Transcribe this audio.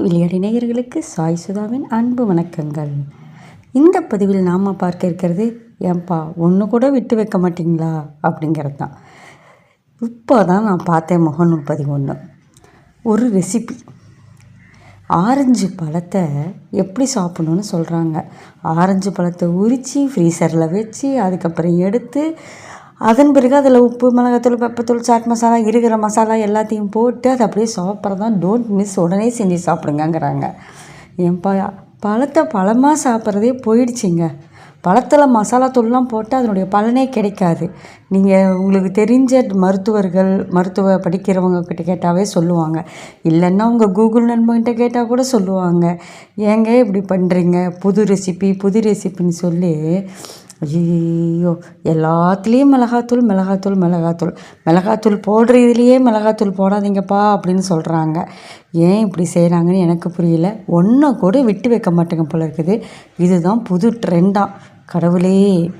விளையாடி நேயர்களுக்கு சாய் சுதாவின் அன்பு வணக்கங்கள். இந்த பதிவில் நாம் பார்க்க இருக்கிறது, ஏன்பா ஒன்று கூட விட்டு வைக்க மாட்டிங்களா அப்படிங்கிறது தான். இப்போ தான் நான் பார்த்தேன் முகநூல் பதிவு ஒன்று. ஒரு ரெசிபி, ஆரஞ்சு பழத்தை எப்படி சாப்பிடணுன்னு சொல்கிறாங்க. ஆரஞ்சு பழத்தை உரித்து ஃப்ரீசரில் வச்சு அதுக்கப்புறம் எடுத்து அதன் பிறகு அதில் உப்பு, மிளகாத்தூள், பெப்பத்தூள், சாட் மசாலா, இருக்கிற மசாலா எல்லாத்தையும் போட்டு அதை அப்படியே சாப்பிட்றதான். டோன்ட் மிஸ், உடனே செஞ்சு சாப்பிடுங்கங்கிறாங்க. ஏன்பா பழத்தை பழமாக சாப்பிட்றதே போயிடுச்சிங்க. பழத்தில் மசாலா தூள்லாம் போட்டு அதனுடைய பலனே கிடைக்காது. நீங்கள் உங்களுக்கு தெரிஞ்ச மருத்துவ படிக்கிறவங்க கிட்ட கேட்டாவே சொல்லுவாங்க. இல்லைன்னா உங்கள் கூகுள் நண்பர்கிட்ட கேட்டால் கூட சொல்லுவாங்க. ஏங்க இப்படி பண்ணுறீங்க, புது ரெசிப்பின்னு சொல்லி. ஐயோ, எல்லாத்துலேயும் மிளகாத்தூள் போடுற இதுலேயே மிளகாத்தூள் போடாதீங்கப்பா அப்படின்னு சொல்கிறாங்க. ஏன் இப்படி செய்கிறாங்கன்னு எனக்கு புரியல. ஒன்றை கூட விட்டு வைக்க மாட்டேங்க போல இருக்குது. இதுதான் புது ட்ரெண்டாக. கடவுளே!